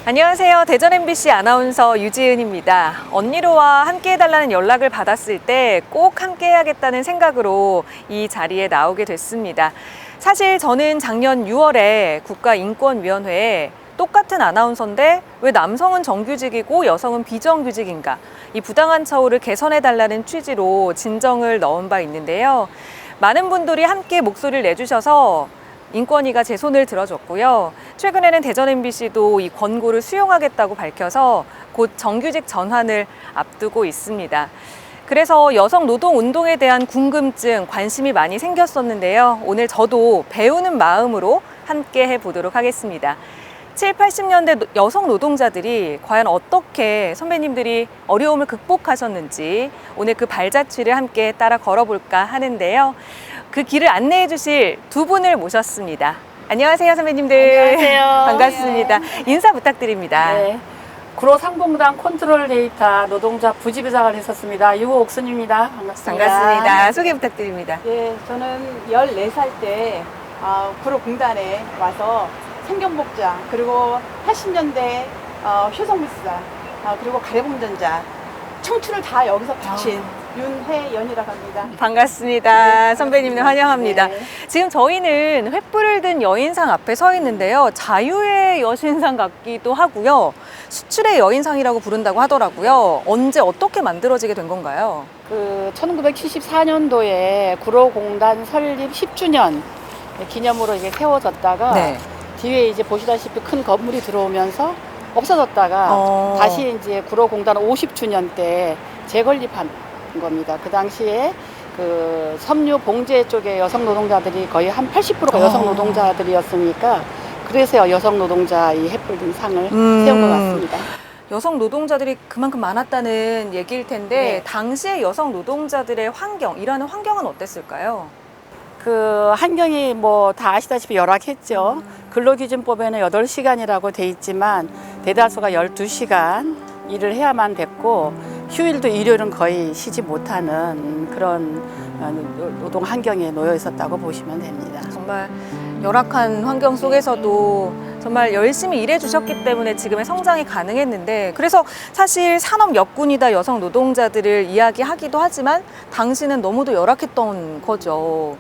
안녕하세요. 대전 MBC 아나운서 유지은입니다. 언니로와 함께 해달라는 연락을 받았을 때 꼭 함께 해야겠다는 생각으로 이 자리에 나오게 됐습니다. 사실 저는 작년 6월에 국가인권위원회에 똑같은 아나운서인데 왜 남성은 정규직이고 여성은 비정규직인가? 이 부당한 처우를 개선해달라는 취지로 진정을 넣은 바 있는데요. 많은 분들이 함께 목소리를 내주셔서 인권위가 제 손을 들어줬고요. 최근에는 대전 MBC도 이 권고를 수용하겠다고 밝혀서 곧 정규직 전환을 앞두고 있습니다. 그래서 여성 노동 운동에 대한 궁금증, 관심이 많이 생겼었는데요. 오늘 저도 배우는 마음으로 함께 해보도록 하겠습니다. 7, 80년대 여성 노동자들이 과연 어떻게 선배님들이 어려움을 극복하셨는지 오늘 그 발자취를 함께 따라 걸어볼까 하는데요. 그 길을 안내해 주실 두 분을 모셨습니다. 안녕하세요, 선배님들. 안녕하세요. 반갑습니다. 인사 부탁드립니다. 네. 구로상봉당 컨트롤 데이터 노동자 부지부장을 했었습니다. 유옥순입니다. 반갑습니다. 반갑습니다. 소개 부탁드립니다. 예, 저는 14살 때 구로공단에 와서 생경복장, 그리고 80년대 효성물산, 그리고 가래봉전자, 청춘을 다 여기서 바친 윤혜연이라고 합니다. 반갑습니다. 선배님들 환영합니다. 네. 지금 저희는 횃불을 든 여인상 앞에 서 있는데요. 자유의 여신상 같기도 하고요. 수출의 여인상이라고 부른다고 하더라고요. 언제 어떻게 만들어지게 된 건가요? 1974년도에 구로공단 설립 10주년 기념으로 이게 세워졌다가 네. 뒤에 이제 보시다시피 큰 건물이 들어오면서 없어졌다가 다시 이제 구로공단 50주년 때 재건립한 겁니다. 그 당시에 그 섬유 봉제 쪽에 여성 노동자들이 거의 한 80%가 여성 노동자들이었으니까 그래서 여성 노동자 이 횃불 든 상을 세운 것 같습니다. 여성 노동자들이 그만큼 많았다는 얘기일 텐데 네. 당시에 여성 노동자들의 환경, 일하는 환경은 어땠을까요? 그 환경이 뭐 다 아시다시피 열악했죠. 근로기준법에는 8시간이라고 돼 있지만 대다수가 12시간 일을 해야만 됐고 휴일도 일요일은 거의 쉬지 못하는 그런 노동 환경에 놓여 있었다고 보시면 됩니다. 정말 열악한 환경 속에서도 정말 열심히 일해 주셨기 때문에 지금의 성장이 가능했는데, 그래서 사실 산업 역군이다 여성 노동자들을 이야기하기도 하지만 당시는 너무도 열악했던 거죠.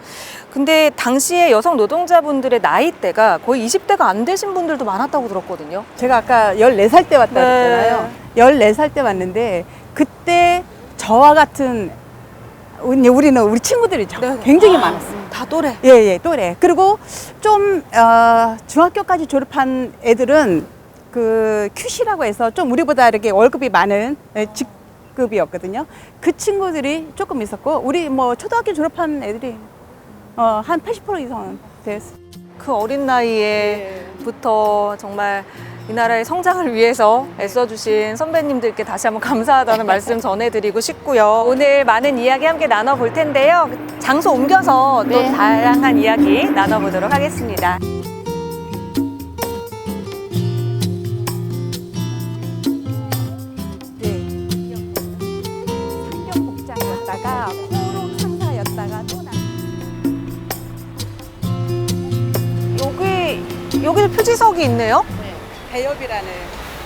근데 당시에 여성 노동자분들의 나이대가 거의 20대가 안 되신 분들도 많았다고 들었거든요. 제가 아까 14살 때 왔다 그랬잖아요. 14살 때 왔는데 그때 저와 같은 우리 친구들이죠. 네. 굉장히 많았어요. 다 또래. 예, 또래. 그리고 좀 중학교까지 졸업한 애들은 그 QC라고 해서 좀 우리보다 이렇게 월급이 많은 직급이었거든요. 그 친구들이 조금 있었고 우리 뭐 초등학교 졸업한 애들이 한 80% 이상은 됐어요. 그 어린 나이에부터 정말 이 나라의 성장을 위해서 애써주신 선배님들께 다시 한번 감사하다는 말씀 전해드리고 싶고요. 오늘 많은 이야기 함께 나눠볼 텐데요. 장소 옮겨서 또 네. 다양한 이야기 나눠보도록 하겠습니다. 상경복장이었다가 코로 상사였다가 또 여기도 표지석이 있네요. 대엽이라는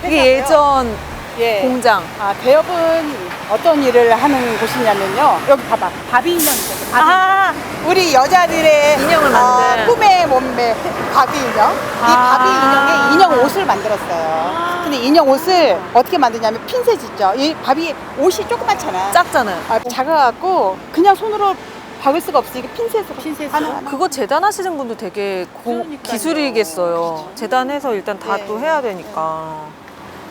이게 예전 예. 공장. 대엽은 어떤 일을 하는 곳이냐면요. 여기 봐봐. 바비 인형이죠. 아, 우리 여자들의 인형을 만든. 꿈의 몸매 바비 인형. 이 바비 인형의 인형 옷을 만들었어요. 근데 인형 옷을 어떻게 만드냐면 핀셋 있죠. 이 바비 옷이 조그맣잖아. 작잖아요. 작아갖고 그냥 손으로 박을 수가 없으니까 핀셋으로 하는. 그거 재단하시는 분도 되게 기술이겠어요. 재단해서 일단 다 네. 또 해야 되니까.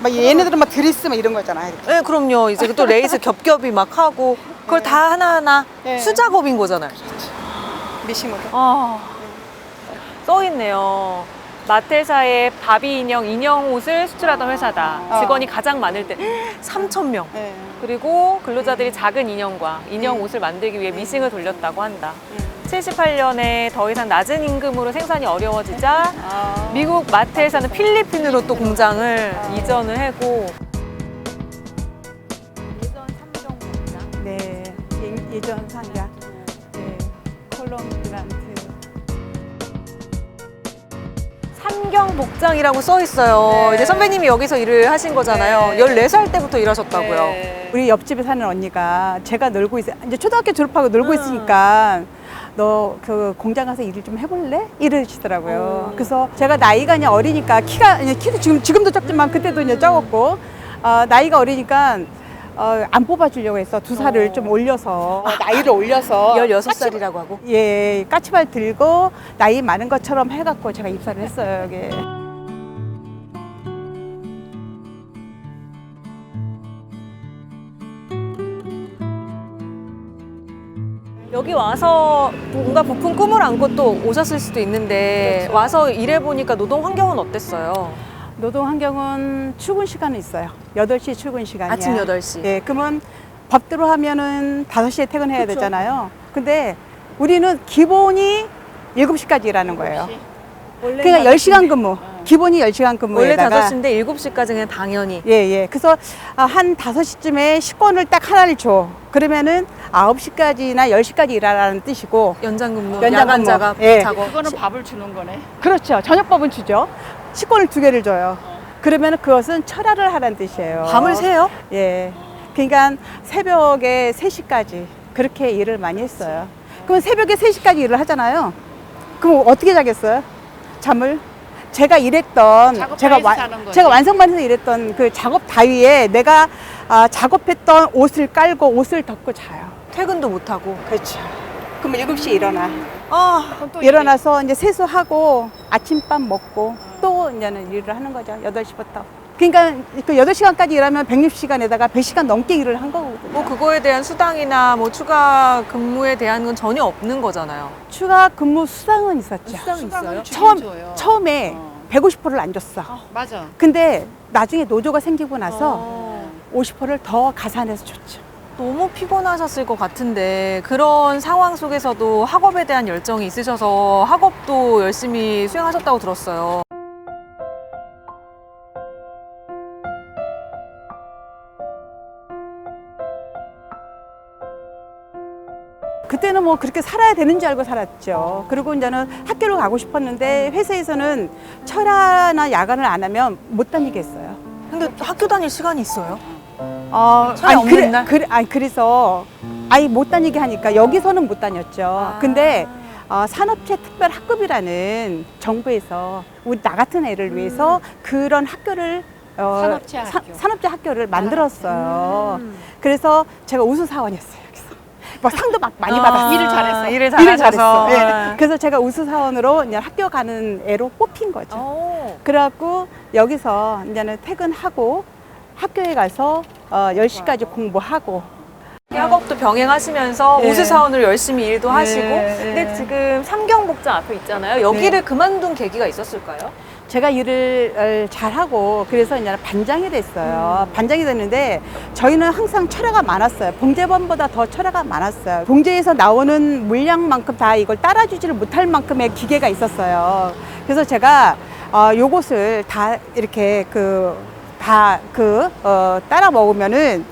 막 얘네들은 막 드레스 막 이런 거 있잖아. 이렇게. 네, 그럼요. 이제 또 레이스 겹겹이 막 하고 그걸 다 하나하나 네. 수작업인 거잖아요. 미싱으로. 써 있네요. 마테사의 바비 인형 옷을 수출하던 회사다. 직원이 가장 많을 때 3,000명. 네. 그리고 근로자들이 작은 인형과 인형 옷을 만들기 위해 미싱을 돌렸다고 한다. 78년에 더 이상 낮은 임금으로 생산이 어려워지자 미국 마트에서는 필리핀으로 또 공장을 이전을 하고. 예전 삼경 공장. 네. 예전 상가. 네. 콜롬 그란트. 삼경복장이라고 써 있어요. 네. 이제 선배님이 여기서 일을 하신 거잖아요. 네. 14살 때부터 일하셨다고요. 네. 우리 옆집에 사는 언니가 제가 놀고 있어 이제 초등학교 졸업하고 놀고 있으니까 너 그 공장 가서 일을 좀 해볼래? 이러시더라고요. 그래서 제가 나이가 그냥 어리니까 키도 지금도 적지만 그때도 이제 적었고 나이가 어리니까 안 뽑아주려고 해서 두 살을 좀 올려서 나이를 올려서 16살이라고 하고. 예 까치발 들고 나이 많은 것처럼 해갖고 제가 입사를 했어요 여기. 여기 와서 뭔가 부푼 꿈을 안고 또 오셨을 수도 있는데 그렇죠. 와서 일해보니까 노동 환경은 어땠어요? 노동 환경은 출근 시간은 있어요. 8시 출근 시간이야. 아침 8시. 예, 그러면 법대로 하면은 5시에 퇴근해야 그쵸. 되잖아요. 근데 우리는 기본이 7시까지 일하는 거예요. 그러니까 10시간 근무. 기본이 10시간 원래 근무에다가 5시인데 7시까지는 당연히. 예, 예. 그래서 한 5시쯤에 식권을 딱 하나를 줘. 그러면은 9시까지나 10시까지 일하라는 뜻이고. 연장 근무, 연장 야간 근무. 작업, 예. 작업. 그거는 밥을 주는 거네. 그렇죠. 저녁밥은 주죠. 식권을 2개를 줘요. 그러면은 그것은 철야를 하라는 뜻이에요. 밤을 새요? 예. 그러니까 새벽에 3시까지 그렇게 일을 많이 했어요. 그럼 새벽에 3시까지 일을 하잖아요. 그럼 어떻게 자겠어요? 잠을? 제가 일했던 작업 다이에서 자는 거지. 제가 완성반에서 일했던 그 작업 다위에 내가 작업했던 옷을 깔고 옷을 덮고 자요. 퇴근도 못하고. 그렇죠. 그럼 7시에 일어나. 그럼 또 일어나서 이제 세수하고 아침밥 먹고 또 이제는 일을 하는 거죠. 8시부터. 그러니까 그 8시간까지 일하면 160시간에다가 100시간 넘게 일을 한 거거든요. 뭐 그거에 대한 수당이나 뭐 추가 근무에 대한 건 전혀 없는 거잖아요. 추가 근무 수당은 있었죠. 수당이 있어요? 처음에 어. 150%를 안 줬어. 맞아. 근데 나중에 노조가 생기고 나서 어. 50%를 더 가산해서 줬죠. 너무 피곤하셨을 것 같은데 그런 상황 속에서도 학업에 대한 열정이 있으셔서 학업도 열심히 수행하셨다고 들었어요. 그때는 뭐 그렇게 살아야 되는 줄 알고 살았죠. 그리고 이제는 학교를 가고 싶었는데 회사에서는 철야나 야간을 안 하면 못 다니겠어요. 근데 학교 다닐 시간이 있어요? 아니, 없는 날? 그래서 아예 못 다니게 하니까 여기서는 못 다녔죠. 근데 산업체 특별학급이라는 정부에서 우리 나 같은 애를 위해서 그런 학교를 산업체 학교. 산업체 학교를 만들었어요. 그래서 제가 우수 사원이었어요. 여기서 막 상도 막 많이 받았어요. 일을 잘했어. 일을 일을 잘하셔서. 잘했어. 예. 그래서 제가 우수 사원으로 이제 학교 가는 애로 뽑힌 거죠. 오. 그래갖고 여기서 이제는 퇴근하고 학교에 가서 10시까지 공부하고. 학업도 병행하시면서 예. 우수사원으로 열심히 일도 예, 하시고. 예. 근데 지금 삼경복장 앞에 있잖아요. 여기를 그만둔 계기가 있었을까요? 제가 일을 잘하고 그래서 이제 반장이 됐어요. 반장이 됐는데 저희는 항상 철야가 많았어요. 봉제반보다 더 철야가 많았어요. 봉제에서 나오는 물량만큼 다 이걸 따라주지를 못할 만큼의 기계가 있었어요. 그래서 제가 요것을 다 이렇게 따라 먹으면은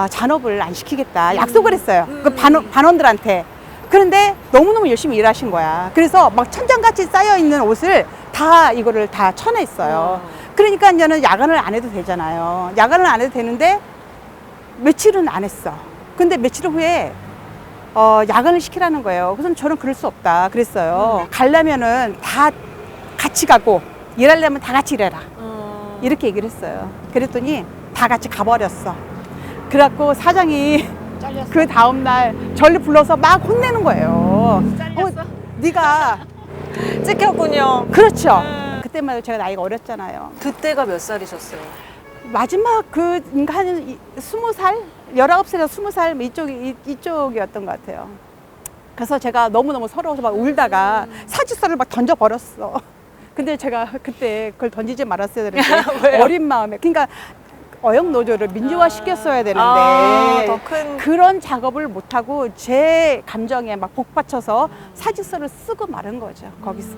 잔업을 안 시키겠다 약속을 했어요. 그 반원들한테. 그런데 너무너무 열심히 일하신 거야. 그래서 막 천장같이 쌓여있는 옷을 다 이거를 다 쳐냈어요. 그러니까 이제는 야간을 안 해도 되잖아요. 야간을 안 해도 되는데 며칠은 안 했어. 근데 며칠 후에 야간을 시키라는 거예요. 그래서 저는 그럴 수 없다 그랬어요. 가려면은 다 같이 가고 일하려면 다 같이 일해라. 이렇게 얘기를 했어요. 그랬더니 다 같이 가버렸어. 그래갖고 사장이 잘렸어. 그 다음날 저를 불러서 막 혼내는 거예요. 잘렸어? 네가 찍혔군요. 그렇죠. 그때만 해도 제가 나이가 어렸잖아요. 그때가 몇 살이셨어요? 마지막 한 20살? 19살에서 20살 이쪽이었던 것 같아요. 그래서 제가 너무너무 서러워서 막 울다가 사직서를 막 던져버렸어. 근데 제가 그때 그걸 던지지 말았어야 되는데 왜요? 어린 마음에. 그러니까 어영노조를 민주화 시켰어야 되는데 더 큰. 그런 작업을 못하고 제 감정에 막 복받쳐서 사직서를 쓰고 마른 거죠. 거기서.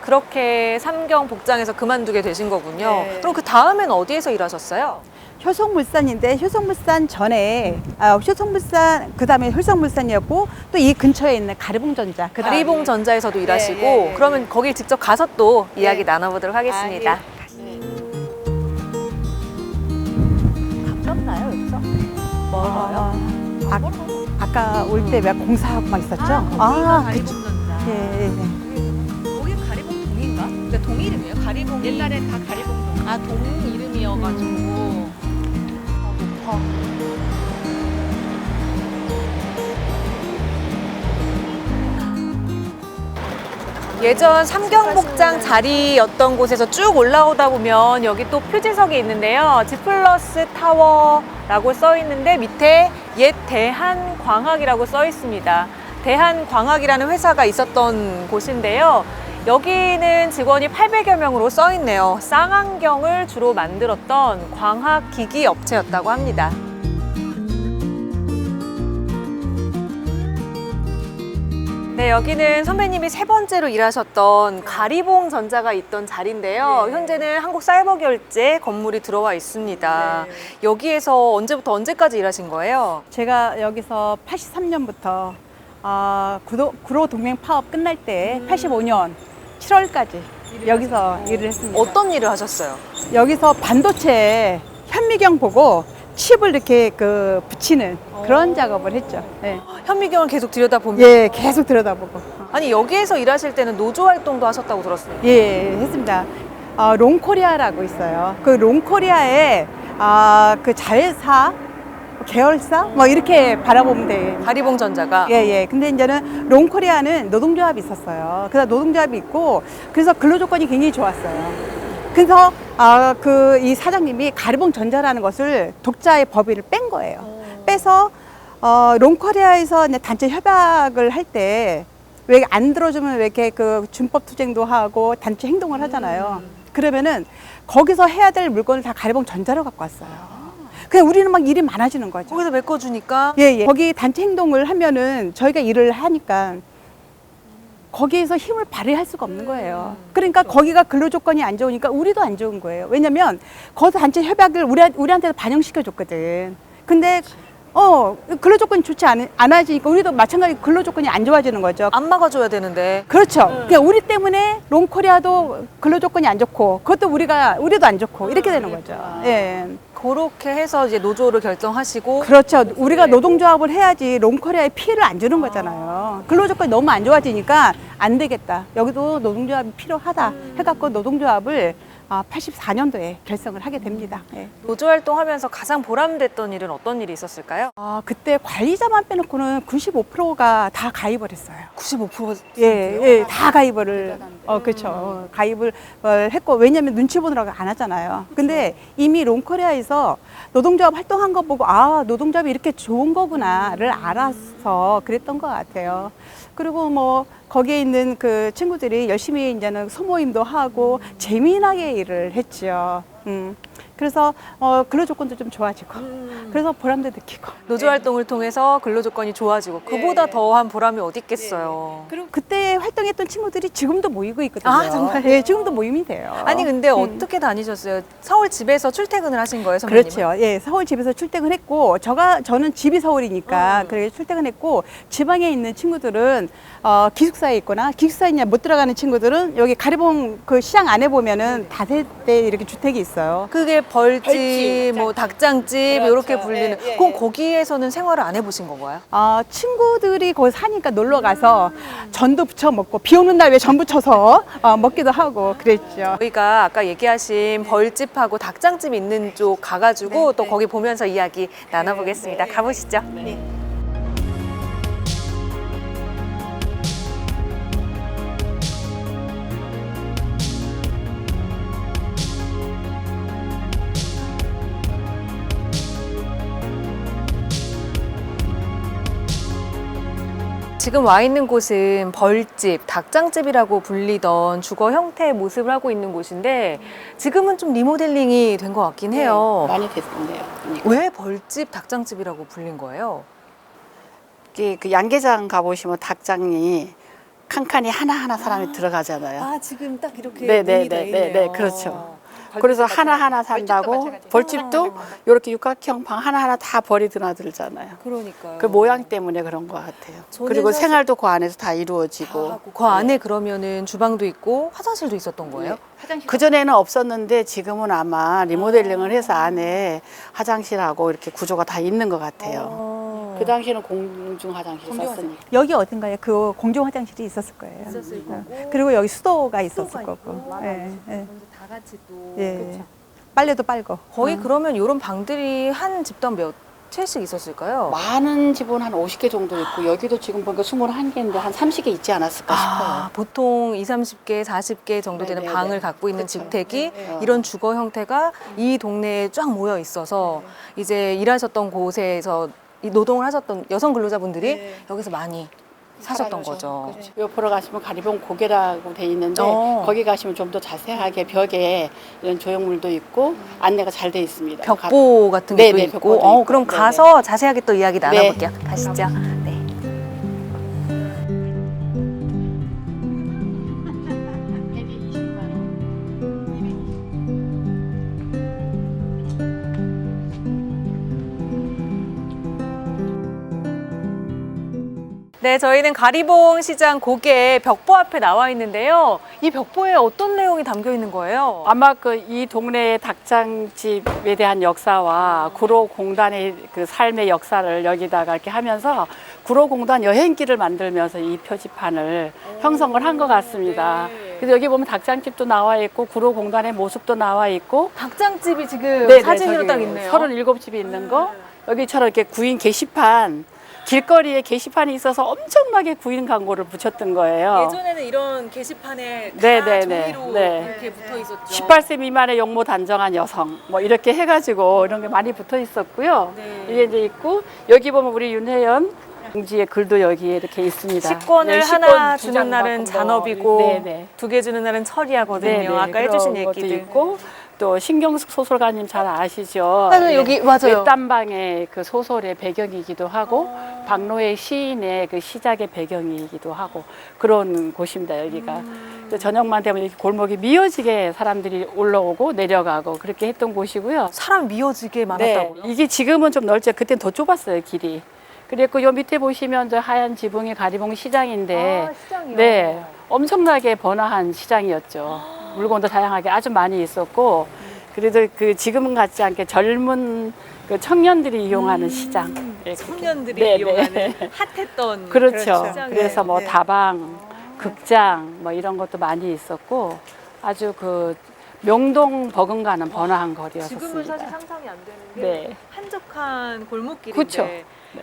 그렇게 삼경복장에서 그만두게 되신 거군요. 네. 그럼 그 다음엔 어디에서 일하셨어요? 효성물산인데 효성물산 전에 효성물산 그다음에 효성물산이었고 또 이 근처에 있는 가리봉전자 가리봉전자에서도 일하시고 예, 예. 그러면 거길 직접 가서 또 이야기 예. 나눠보도록 하겠습니다. 아, 가깝나요 여기서? 멀어요? 아까 올 때 왜 공사하고 막 있었죠? 가리봉전자. 예, 예. 거기 가리봉 동인가? 근데 동 이름이에요? 가리봉이 옛날에 다 가리봉. 동 이름이어가지고 높아. 예전 삼경복장 자리였던 곳에서 쭉 올라오다 보면 여기 또 표지석이 있는데요. 지플러스 타워라고 써 있는데 밑에 옛 대한광학이라고 써 있습니다. 대한광학이라는 회사가 있었던 곳인데요. 여기는 직원이 800여 명으로 써 있네요. 쌍안경을 주로 만들었던 광학기기 업체였다고 합니다. 네, 여기는 선배님이 세 번째로 일하셨던 가리봉 전자가 있던 자리인데요. 현재는 한국사이버결제 건물이 들어와 있습니다. 여기에서 언제부터 언제까지 일하신 거예요? 제가 여기서 83년부터 구로 동맹 파업 끝날 때 85년 7월까지 여기서 일을 했습니다. 어떤 일을 하셨어요? 여기서 반도체 현미경 보고 칩을 이렇게 붙이는 그런 작업을 했죠. 예. 현미경을 계속 들여다보면 예, 계속 들여다보고. 아니 여기에서 일하실 때는 노조 활동도 하셨다고 들었어요. 예, 했습니다. 롱코리아라고 있어요. 그 롱코리아의 그 자회사, 계열사 뭐 이렇게 바라보면 돼요. 가리봉 전자가 예, 예. 근데 이제는 롱코리아는 노동조합이 있었어요. 그래서 노동조합이 있고, 그래서 근로조건이 굉장히 좋았어요. 그래서, 이 사장님이 가리봉 전자라는 것을 독자의 법인을 뺀 거예요. 빼서, 롱코리아에서 이제 단체 협약을 할 때, 왜 안 들어주면 왜 이렇게 준법 투쟁도 하고 단체 행동을 하잖아요. 그러면은 거기서 해야 될 물건을 다 가리봉 전자로 갖고 왔어요. 그냥 우리는 막 일이 많아지는 거죠. 거기서 메꿔주니까 예, 예. 거기 단체 행동을 하면은 저희가 일을 하니까 거기에서 힘을 발휘할 수가 없는 거예요. 그러니까 거기가 근로 조건이 안 좋으니까 우리도 안 좋은 거예요. 왜냐면 거기서 단체 협약을 우리한테 반영시켜 줬거든. 근데 근로 조건이 좋지 않아지니까 우리도 마찬가지 근로 조건이 안 좋아지는 거죠. 안 막아줘야 되는데 그렇죠. 그러니까 우리 때문에 롱코리아도 근로 조건이 안 좋고 그것도 우리도 안 좋고 이렇게 되는 거죠. 예. 그렇게 해서 이제 노조를 결정하시고 그렇죠. 우리가 노동조합을 해야지 롱코리아에 피해를 안 주는 거잖아요. 근로조건이 너무 안 좋아지니까 안 되겠다. 여기도 노동조합이 필요하다 해갖고 노동조합을 84년도에 결성을 하게 됩니다. 예. 노조 활동하면서 가장 보람됐던 일은 어떤 일이 있었을까요? 그때 관리자만 빼놓고는 95%가 다 가입을 했어요. 95%가 예, 예, 다 가입을, 그렇죠. 가입을 했고, 왜냐면 눈치 보느라고 안 하잖아요. 근데 이미 롱코리아에서 노동조합 활동한 거 보고, 노동조합이 이렇게 좋은 거구나를 알아서 그랬던 것 같아요. 그리고 뭐, 거기에 있는 그 친구들이 열심히 이제는 소모임도 하고, 재미나게 일을 했죠. 그래서 근로 조건도 좀 좋아지고 그래서 보람도 느끼고 노조 활동을 통해서 근로 조건이 좋아지고 그보다 더한 보람이 어디 있겠어요. 그리고 그때 활동했던 친구들이 지금도 모이고 있거든요. 아, 정말요? 예, 지금도 모임이 돼요. 아니 근데 어떻게 다니셨어요? 서울 집에서 출퇴근을 하신 거예요, 선배님은? 그렇죠. 예, 서울 집에서 출퇴근했고 저는 집이 서울이니까 그렇게 출퇴근했고 지방에 있는 친구들은 기숙사에 있거나 기숙사에 못 들어가는 친구들은 여기 가리봉 그 시장 안에 보면은 다세대 이렇게 주택이 있어요. 그게 벌집, 뭐 닭장집 그렇죠. 이렇게 불리는. 예, 예, 그럼 예. 거기에서는 생활을 안 해보신 건가요? 친구들이 거기 사니까 놀러 가서 전도 부쳐 먹고 비 오는 날 왜 전 부쳐서 먹기도 하고 그랬죠. 저희가 아까 얘기하신 벌집하고 닭장집 있는 쪽 가가지고 또 거기 보면서 이야기 나눠보겠습니다. 가보시죠. 지금 와 있는 곳은 벌집, 닭장집이라고 불리던 주거 형태의 모습을 하고 있는 곳인데 지금은 좀 리모델링이 된 것 같긴 해요. 많이 됐네요. 왜 벌집, 닭장집이라고 불린 거예요? 이게 그 양계장 가보시면 닭장이 칸칸이 하나하나 사람이 들어가잖아요. 지금 딱 이렇게 네, 그렇죠. 그래서 하나하나 산다고 벌집도 이렇게 육각형 방 하나하나 다 벌이 드나들잖아요. 그러니까요. 그 모양 때문에 그런 것 같아요. 저는 그리고 사실- 생활도 그 안에서 다 이루어지고. 그 안에 그러면은 주방도 있고 화장실도 있었던 거예요? 그전에는 없었는데 지금은 아마 리모델링을 해서 안에 화장실하고 이렇게 구조가 다 있는 것 같아요. 그 당시에는 공중 화장실 썼으니까. 여기 어딘가에 그 공중 화장실이 있었을 거예요. 있었을 거고. 그리고 여기 수도가 있었을 수도가 거고. 있고. 예, 예. 다 같이 또 예. 빨래도 빨고. 거의 그러면 이런 방들이 한 집당 몇 채씩 있었을까요? 많은 집은 한 50개 정도 있고 여기도 지금 보니까 21개인데 한 30개 있지 않았을까 싶어요. 보통 20, 30개, 40개 정도 되는 네네네. 방을 갖고 있는 그쵸. 주택이 네. 이런 주거 형태가 이 동네에 쫙 모여 있어서 이제 일하셨던 곳에서 이 노동을 하셨던 여성 근로자분들이 네. 여기서 많이 사셨던 거죠. 그렇죠. 옆으로 가시면 가리봉 고개라고 돼 있는데 거기 가시면 좀 더 자세하게 벽에 이런 조형물도 있고 안내가 잘 돼 있습니다. 벽보 같은 것도 네네, 있고. 벽보도 있고. 그럼 네네. 가서 자세하게 또 이야기 네. 나눠볼게요. 가시죠. 네. 네, 저희는 가리봉 시장 고개 벽보 앞에 나와 있는데요. 이 벽보에 어떤 내용이 담겨 있는 거예요? 아마 그 이 동네의 닭장집에 대한 역사와 구로공단의 그 삶의 역사를 여기다가 이렇게 하면서 구로공단 여행길을 만들면서 이 표지판을 형성을 한 것 같습니다. 네. 그래서 여기 보면 닭장집도 나와 있고 구로공단의 모습도 나와 있고 닭장집이 지금 네네, 사진으로 저기 딱 있네요. 37집이 있는 거 여기처럼 이렇게 구인 게시판 길거리에 게시판이 있어서 엄청나게 구인 광고를 붙였던 거예요. 예전에는 이런 게시판에 다 네네네. 종이로 네. 이렇게 붙어 있었죠. 18세 미만의 용모 단정한 여성 뭐 이렇게 해가지고 이런 게 많이 붙어 있었고요. 네. 이게 이제 있고 여기 보면 우리 윤혜연 공지의 글도 여기에 이렇게 있습니다. 식권을 네, 식권 하나 두 주는 장 날은 받고 잔업이고 네네. 2개 주는 날은 철이하거든요. 네네. 아까 해주신 그런 것도 얘기들. 있고 또 신경숙 소설가님 잘 아시죠? 아, 여기 맞아요. 땀방의 그 소설의 배경이기도 하고 박노의 시인의 그 시작의 배경이기도 하고 그런 곳입니다. 여기가 이제 저녁만 되면 이렇게 골목이 미어지게 사람들이 올라오고 내려가고 그렇게 했던 곳이고요. 사람 미어지게 네, 많았다고요? 이게 지금은 좀 넓죠. 그때는 더 좁았어요, 길이. 그리고 요 밑에 보시면 저 하얀 지붕이 가리봉 시장인데, 시장이요? 네, 엄청나게 번화한 시장이었죠. 물건도 다양하게 아주 많이 있었고, 그래도 그 지금은 같지 않게 젊은 그 청년들이 이용하는 시장. 예, 청년들이 네, 이용하는 네. 핫했던 그렇죠. 시장이에요. 그래서 뭐 네. 다방, 극장 뭐 이런 것도 많이 있었고, 아주 그 명동 버금가는 번화한 거리였습니다. 지금은 사실 상상이 안 되는 게 네. 한적한 골목길인데 그쵸.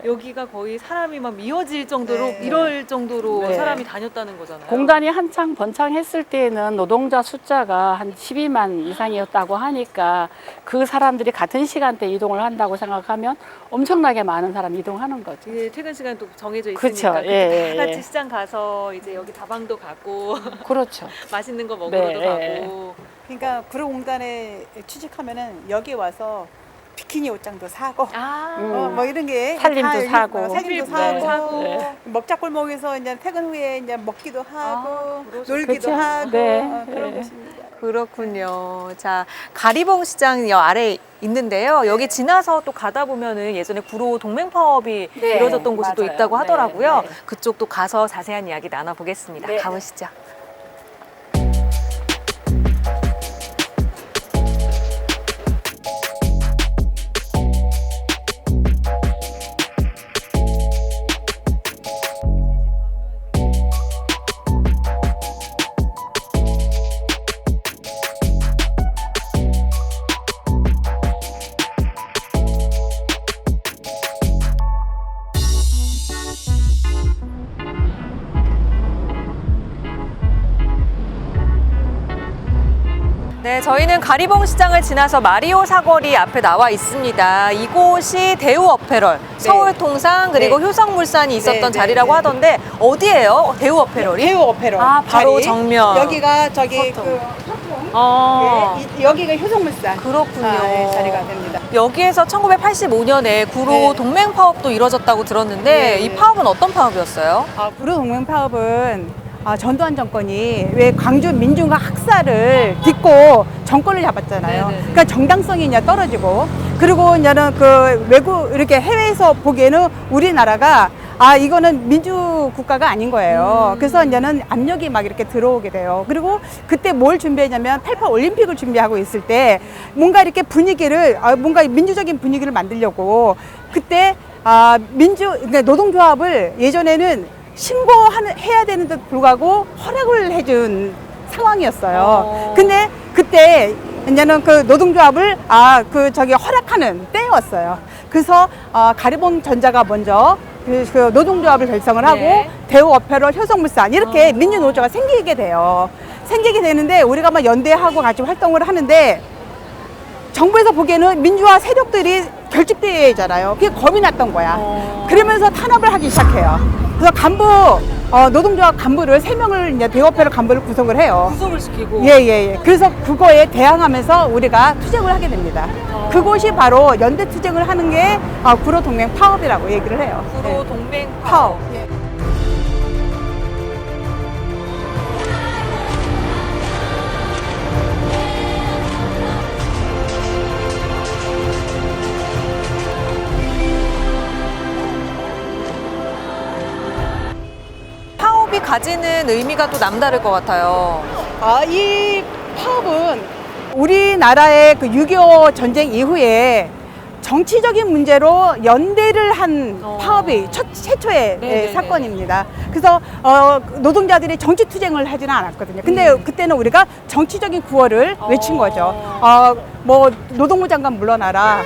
여기가 거의 사람이 막 미어질 정도로 네. 이럴 정도로 네. 사람이 다녔다는 거잖아요. 공단이 한창 번창했을 때에는 노동자 숫자가 한 12만 이상이었다고 하니까 그 사람들이 같은 시간대에 이동을 한다고 생각하면 엄청나게 많은 사람이 이동하는 거죠. 이게 퇴근 시간 또 정해져 있으니까 그쵸. 그때 예, 다 같이 예. 시장 가서 이제 여기 다방도 가고 그렇죠. 맛있는 거 먹으러도 네, 가고 그러니까 구로공단에 취직하면은 여기 와서 비키니 옷장도 사고 뭐 이런 게 살림도 다 여기 사고. 있어요. 살림도 네. 사고 네. 먹자골목에서 이제 퇴근 후에 이제 먹기도 하고 그러시구나. 놀기도 그렇죠. 하고 네. 그런 네. 곳입니다. 그렇군요. 자, 가리봉 시장 여 아래 있는데요. 여기 지나서 또 가다 보면은 예전에 구로 동맹 파업이 네, 이루어졌던 곳이 또 맞아요. 있다고 하더라고요. 네, 네. 그쪽도 가서 자세한 이야기 나눠보겠습니다. 네. 가보시죠. 네, 저희는 가리봉 시장을 지나서 마리오 사거리 앞에 나와 있습니다. 이곳이 대우어페럴, 서울통상 그리고 네. 효성물산이 있었던 네, 네, 자리라고 네. 하던데 어디예요? 대우어페럴이? 대우 오페라 아, 바로 자리. 정면. 여기가 저기 그 여기가 효성물산 그렇군요. 자리가 됩니다. 여기에서 1985년에 구로 네. 동맹 파업도 이뤄졌다고 들었는데 네. 이 파업은 어떤 파업이었어요? 구로 동맹 파업은 전두환 정권이 왜 광주 민중화 학살을 딛고 정권을 잡았잖아요. 네네네. 그러니까 정당성이 이제 떨어지고, 그리고 이제는 그 외국 이렇게 해외에서 보기에는 우리나라가 이거는 민주 국가가 아닌 거예요. 그래서 이제는 압력이 막 이렇게 들어오게 돼요. 그리고 그때 뭘 준비했냐면 88 올림픽을 준비하고 있을 때 뭔가 이렇게 분위기를 뭔가 민주적인 분위기를 만들려고 그때 노동조합을 예전에는 신고해야 되는데도 불구하고 허락을 해준 상황이었어요. 근데 그때 이제는 그 노동조합을 허락하는 때였어요. 그래서 가리봉 전자가 먼저 그 노동조합을 결성을 하고 네. 대우어페럴, 효성물산 이렇게 민주노조가 생기게 돼요. 생기게 되는데 우리가 막 연대하고 같이 활동을 하는데 정부에서 보기에는 민주화 세력들이 결집되잖아요. 그게 겁이 났던 거야. 그러면서 탄압을 하기 시작해요. 그래서 노동조합 간부를 3명을 이제 대우어페럴 간부를 구성을 해요. 구속을 시키고. 예. 그래서 그거에 대항하면서 우리가 투쟁을 하게 됩니다. 그곳이 바로 연대 투쟁을 하는 게 구로동맹 파업이라고 얘기를 해요. 구로 동맹 파업. 파업. 예. 파업이 가지는 의미가 또 남다를 것 같아요. 이 파업은 우리나라의 그 6.25 전쟁 이후에 정치적인 문제로 연대를 한 파업이 최초의 네네네. 사건입니다. 그래서 노동자들이 정치 투쟁을 하지는 않았거든요. 근데 그때는 우리가 정치적인 구호를 외친 거죠. 뭐 노동부 장관 물러나라.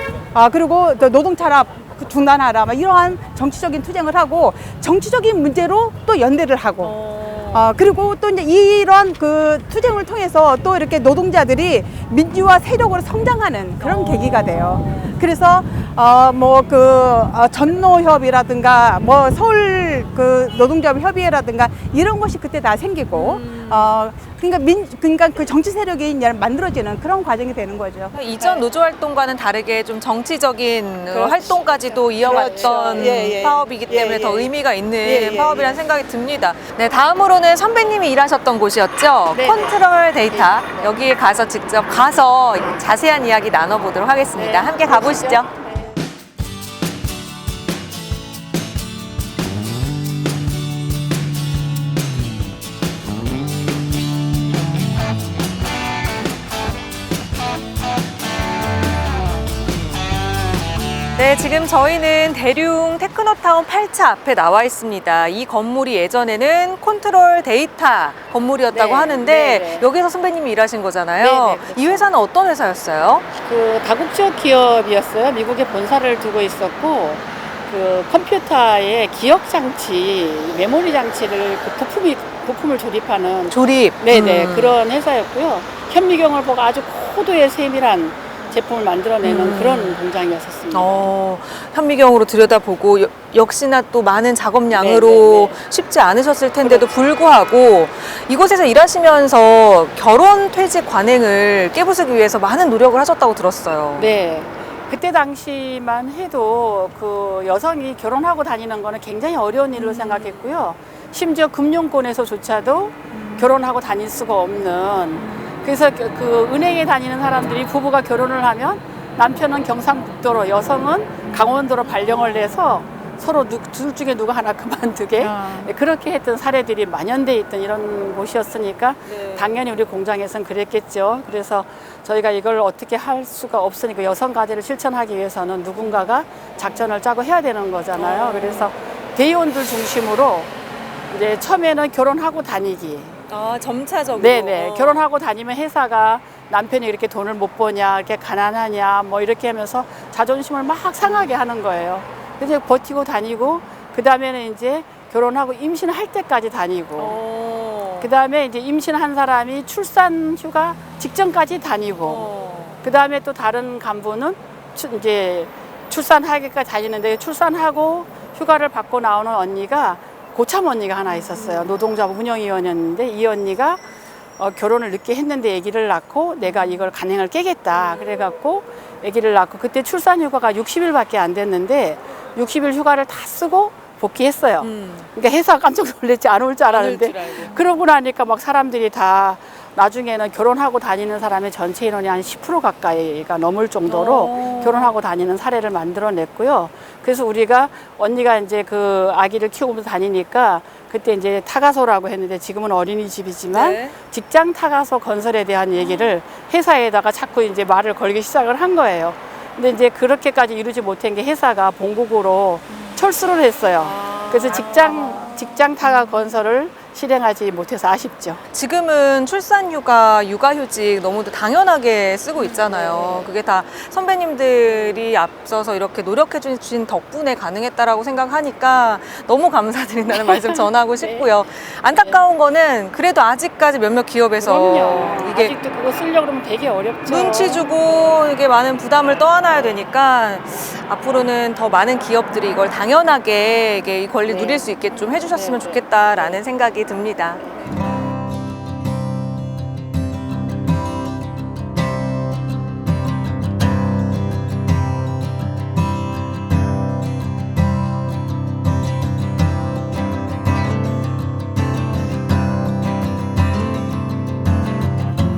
그리고 또 노동차랍 중단하라. 막 이러한 정치적인 투쟁을 하고 정치적인 문제로 또 연대를 하고. 그리고 또 이제 이런 그 투쟁을 통해서 또 이렇게 노동자들이 민주화 세력으로 성장하는 그런 계기가 돼요. 그래서 전노협이라든가 뭐 서울 그 노동조합 협의회라든가 이런 것이 그때 다 생기고 그러니까 그 정치 세력이 이제 만들어지는 그런 과정이 되는 거죠. 이전 노조 활동과는 다르게 좀 정치적인 그렇죠. 활동까지도 이어갔던 그렇죠. 예. 파업이기 때문에 예. 더 의미가 있는 예. 파업이라는 생각이 듭니다. 네, 다음으로는 선배님이 일하셨던 곳이었죠. 네. 컨트롤 데이터. 여기에 가서 직접 가서 자세한 이야기 나눠보도록 하겠습니다. 네. 함께 가보시죠. 네, 지금 저희는 대륙 테크노타운 8차 앞에 나와 있습니다. 이 건물이 예전에는 컨트롤 데이터 건물이었다고 네, 하는데 네. 여기서 선배님이 일하신 거잖아요. 네, 네, 그렇죠. 이 회사는 어떤 회사였어요? 그 다국적 기업이었어요. 미국에 본사를 두고 있었고 그 컴퓨터의 기억 장치, 메모리 장치를 그 부품을 조립하는 조립. 그런 회사였고요. 현미경을 보고 아주 고도의 세밀한 제품을 만들어내는 그런 공장이었었습니다. 현미경으로 들여다보고 역시나 또 많은 작업량으로 네. 쉽지 않으셨을 텐데도 불구하고 이곳에서 일하시면서 결혼 퇴직 관행을 깨부수기 위해서 많은 노력을 하셨다고 들었어요. 네. 그때 당시만 해도 그 여성이 결혼하고 다니는 거는 굉장히 어려운 일로 생각했고요. 심지어 금융권에서조차도 결혼하고 다닐 수가 없는. 그래서 그 은행에 다니는 사람들이 부부가 결혼을 하면 남편은 경상북도로 여성은 강원도로 발령을 내서 서로 둘 중에 누가 하나 그만두게 그렇게 했던 사례들이 만연돼 있던 이런 곳이었으니까 당연히 우리 공장에서는 그랬겠죠. 그래서 저희가 이걸 어떻게 할 수가 없으니까 여성 가제를 실천하기 위해서는 누군가가 작전을 짜고 해야 되는 거잖아요. 그래서 대의원들 중심으로 이제 처음에는 결혼하고 다니기. 점차적으로. 네네. 결혼하고 다니면 회사가 남편이 이렇게 돈을 못 버냐, 이렇게 가난하냐, 뭐 이렇게 하면서 자존심을 막 상하게 하는 거예요. 그래서 버티고 다니고, 그 다음에는 이제 결혼하고 임신할 때까지 다니고, 그 다음에 이제 임신한 사람이 출산 휴가 직전까지 다니고, 그 다음에 또 다른 간부는 이제 출산하기까지 다니는데 출산하고 휴가를 받고 나오는 언니가 고참 언니가 하나 있었어요. 노동조합 운영위원이었는데 이 언니가 결혼을 늦게 했는데 아기를 낳고 내가 이걸 간행을 깨겠다. 그래갖고 아기를 낳고 그때 출산 휴가가 60일밖에 안 됐는데 60일 휴가를 다 쓰고 복귀했어요. 그러니까 회사가 깜짝 놀랐지, 안 올 줄 알았는데 그러고 나니까 막 사람들이 다 나중에는 결혼하고 다니는 사람의 전체 인원이 한 10% 가까이가 넘을 정도로 결혼하고 다니는 사례를 만들어냈고요. 그래서 우리가 언니가 이제 그 아기를 키우면서 다니니까 그때 이제 타가소라고 했는데 지금은 어린이집이지만 네. 직장 타가소 건설에 대한 얘기를 회사에다가 자꾸 이제 말을 걸기 시작을 한 거예요. 근데 이제 그렇게까지 이루지 못한 게 회사가 본국으로 철수를 했어요. 그래서 직장 타가 건설을 실행하지 못해서 아쉽죠. 지금은 출산휴가, 육아휴직 너무도 당연하게 쓰고 있잖아요. 그게 다 선배님들이 앞서서 이렇게 노력해 주신 덕분에 가능했다라고 생각하니까 너무 감사드린다는 말씀 전하고 싶고요. 안타까운 거는 그래도 아직까지 몇몇 기업에서 그럼요. 이게 아직도 그거 쓰려고 그러면 되게 어렵죠. 눈치 주고 이게 많은 부담을 떠안아야 되니까 앞으로는 더 많은 기업들이 이걸 당연하게 이게 이 권리 네. 누릴 수 있게 좀 해주셨으면 좋겠다라는 생각이 듭니다.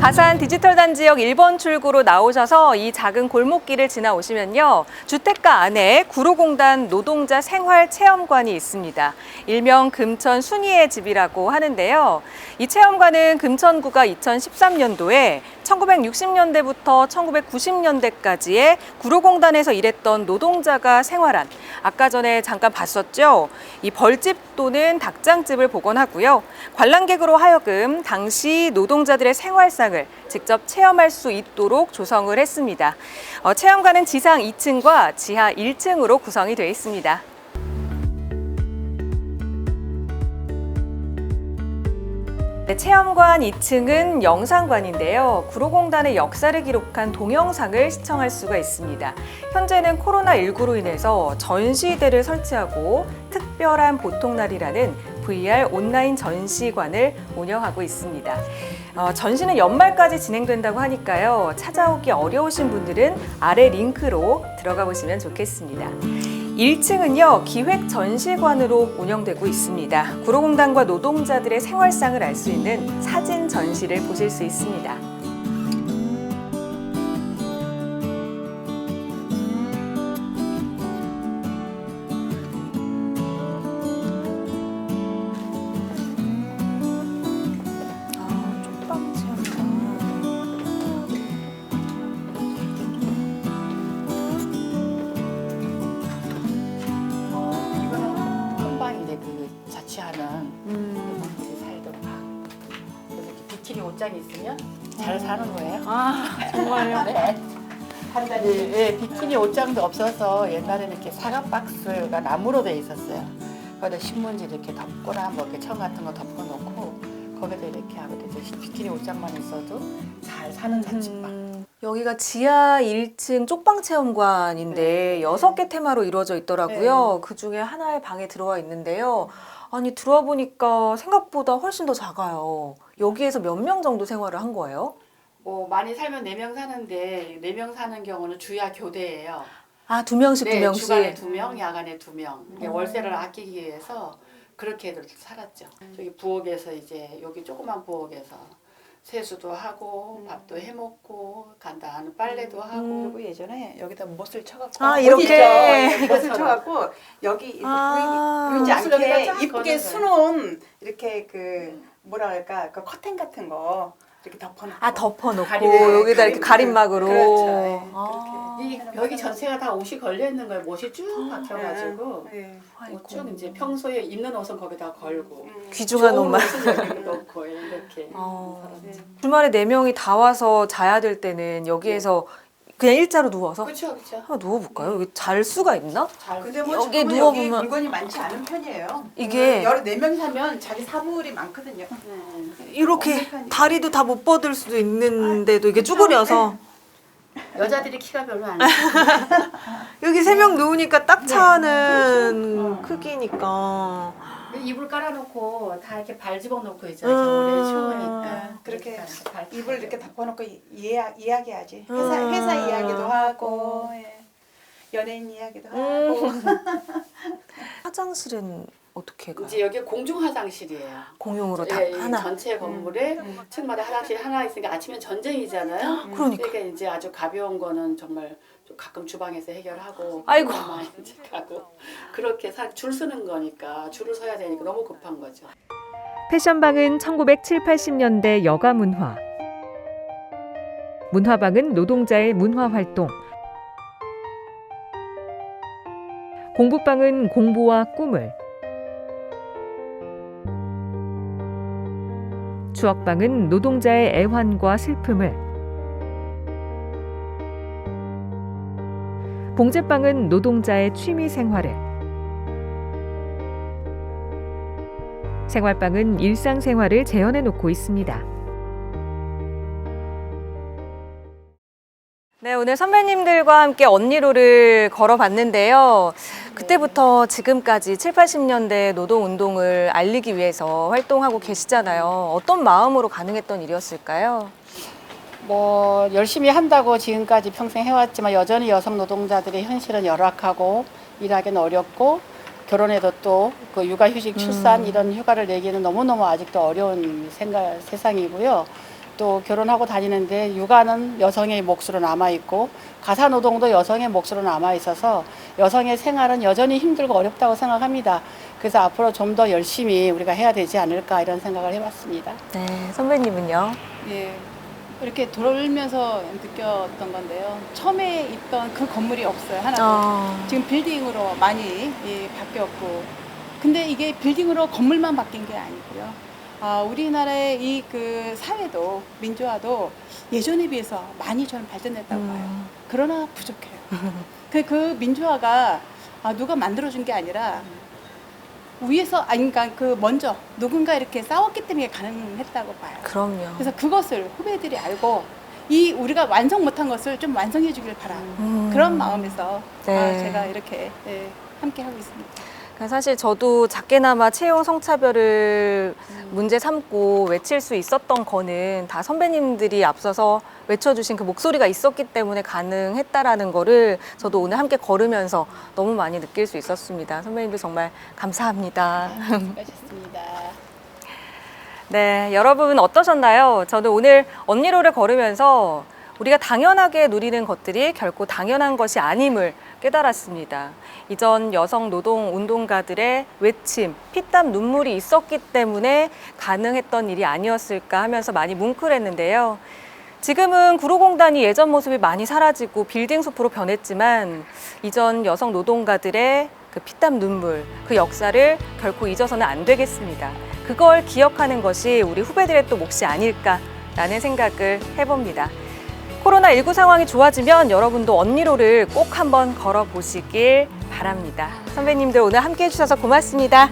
가산 디지털 단지역 1번 출구로 나오셔서 이 작은 골목길을 지나오시면요. 주택가 안에 구로공단 노동자 생활체험관이 있습니다. 일명 금천 순이의 집이라고 하는데요. 이 체험관은 금천구가 2013년도에 1960년대부터 1990년대까지의 구로공단에서 일했던 노동자가 생활한, 아까 전에 잠깐 봤었죠? 이 벌집 또는 닭장집을 복원하고요. 관람객으로 하여금 당시 노동자들의 생활상을 직접 체험할 수 있도록 조성을 했습니다. 체험관은 지상 2층과 지하 1층으로 구성이 되어 있습니다. 네, 체험관 2층은 영상관인데요. 구로공단의 역사를 기록한 동영상을 시청할 수가 있습니다. 현재는 코로나19로 인해서 전시대를 설치하고 특별한 보통날이라는 VR 온라인 전시관을 운영하고 있습니다. 전시는 연말까지 진행된다고 하니까요. 찾아오기 어려우신 분들은 아래 링크로 들어가 보시면 좋겠습니다. 1층은요, 기획 전시관으로 운영되고 있습니다. 구로공단과 노동자들의 생활상을 알 수 있는 사진 전시를 보실 수 있습니다. 쪽방 체험관. 한방인데 그 자취하는 살던 방. 그래서 이렇게 비키니 옷장이 있으면 잘 사는 거예요. 아, 정말요? 네. 한 달에 예, 비키니 옷장도 없어서 옛날에는 이렇게 사각 박스가 나무로 돼 있었어요. 거기다 신문지 이렇게 덮거나 뭐 이렇게 청 같은 거 덮어놓고 거기다 이렇게 하고 이제 비키니 옷장만 있어도 잘 사는 자취방. 여기가 지하 1층 쪽방 체험관인데 네. 6개 테마로 이루어져 있더라고요. 네. 그 중에 하나의 방에 들어와 있는데요. 아니, 들어와 보니까 생각보다 훨씬 더 작아요. 여기에서 몇 명 정도 생활을 한 거예요? 뭐 많이 살면 4명 사는데 4명 사는 경우는 주야 교대예요. 아, 2명씩, 네, 2명씩. 주간에 2명, 야간에 2명. 월세를 아끼기 위해서 그렇게들 살았죠. 저기 부엌에서 이제 여기 조그만 부엌에서 세수도 하고 밥도 해 먹고 간단한 빨래도 하고. 그리고 예전에 여기다 못을 쳐갖고 아, 이렇게? 어디 있죠? 못을 쳐갖고 여기 아. 보이지 옷을 여기다 않게 쫙 이쁘게 걷는 수놓은 이렇게 그 뭐라 그럴까 그 커튼 같은 거 이렇게 덮어놓고 아, 덮어놓고 가림, 여기다 이렇게 가림막으로. 그렇죠. 네, 아. 이 벽이 전체가 다 옷이 걸려 있는 거예요. 못이 쭉 박혀가지고 네. 쭉 이제 평소에 입는 옷은 거기다 걸고 귀중한 좋은 옷만. 옷은 여기 놓고 이렇게 살았죠. 주말에 4명이 다 와서 자야 될 때는 여기에서 그냥 일자로 누워서 그렇죠, 그렇죠. 한번 누워볼까요? 여기 잘 수가 있나? 잘 근데 뭐 여기 지금은 누워보면- 여기 물건이 많지 않은 편이에요. 이게- 여러 4명 사면 자기 사물이 많거든요. 이렇게 엄격하니까. 다리도 다 못 뻗을 수도 있는데도 이게 쭈그려서 여자들이 키가 별로 안 돼요. 여기 3명 누우니까 딱 차는 크기니까. 이불 깔아놓고 다 이렇게 발 집어넣고 있잖아요. 겨울에 추우니까 그렇게 발 이불 이렇게 덮어놓고 이야기하지. 음. 회사 이야기도 하고 예. 연예인 이야기도 하고. 화장실은 어떻게 가요? 이제 여기 공중 화장실이에요. 공용으로 다 예, 이 하나. 전체 건물에 층마다 화장실 하나 있으니까 아침엔 전쟁이잖아요. 그러니까. 이제 아주 가벼운 거는 정말 좀 가끔 주방에서 해결하고 아이고. 많이 이제 가고 그렇게 줄 서는 거니까 줄을 서야 되니까 너무 급한 거죠. 패션방은 1970, 80년대 여가 문화. 문화방은 노동자의 문화 활동. 공부방은 공부와 꿈을. 추억방은 노동자의 애환과 슬픔을. 봉제방은 노동자의 취미 생활을. 생활방은 일상생활을 재현해 놓고 있습니다. 네, 오늘 선배님들과 함께 언니로를 걸어봤는데요. 그때부터 지금까지 7, 80년대 노동운동을 알리기 위해서 활동하고 계시잖아요. 어떤 마음으로 가능했던 일이었을까요? 뭐 열심히 한다고 지금까지 평생 해왔지만 여전히 여성 노동자들의 현실은 열악하고 일하기는 어렵고 결혼해도 또 그 육아휴직 출산 이런 휴가를 내기는 너무너무 아직도 어려운 세상이고요. 또 결혼하고 다니는데 육아는 여성의 몫으로 남아있고 가사노동도 여성의 몫으로 남아있어서 여성의 생활은 여전히 힘들고 어렵다고 생각합니다. 그래서 앞으로 좀 더 열심히 우리가 해야 되지 않을까 이런 생각을 해봤습니다. 네, 선배님은요? 예, 이렇게 돌면서 느꼈던 건데요. 처음에 있던 그 건물이 없어요. 하나도. 지금 빌딩으로 많이 바뀌었고. 근데 이게 빌딩으로 건물만 바뀐 게 아니고요. 우리나라의 이 그 사회도 민주화도 예전에 비해서 많이 저는 발전했다고 봐요. 그러나 부족해요. 그 민주화가 누가 만들어준 게 아니라 위에서 그러니까 그 먼저 누군가 이렇게 싸웠기 때문에 가능했다고 봐요. 그럼요. 그래서 그것을 후배들이 알고 이 우리가 완성 못한 것을 좀 완성해 주길 바라는 그런 마음에서 네. 제가 이렇게 함께 하고 있습니다. 사실 저도 작게나마 채용 성차별을 문제 삼고 외칠 수 있었던 거는 다 선배님들이 앞서서 외쳐주신 그 목소리가 있었기 때문에 가능했다라는 거를 저도 오늘 함께 걸으면서 너무 많이 느낄 수 있었습니다. 선배님들 정말 감사합니다. 수고하셨습니다. 네, 여러분 어떠셨나요? 저는 오늘 언니로를 걸으면서 우리가 당연하게 누리는 것들이 결코 당연한 것이 아님을 깨달았습니다. 이전 여성 노동 운동가들의 외침, 피땀 눈물이 있었기 때문에 가능했던 일이 아니었을까 하면서 많이 뭉클했는데요. 지금은 구로공단이 예전 모습이 많이 사라지고 빌딩 숲으로 변했지만 이전 여성 노동가들의 그 피땀 눈물, 그 역사를 결코 잊어서는 안 되겠습니다. 그걸 기억하는 것이 우리 후배들의 또 몫이 아닐까라는 생각을 해봅니다. 코로나19 상황이 좋아지면 여러분도 언니로를 꼭 한번 걸어보시길 바랍니다. 선배님들 오늘 함께 해주셔서 고맙습니다.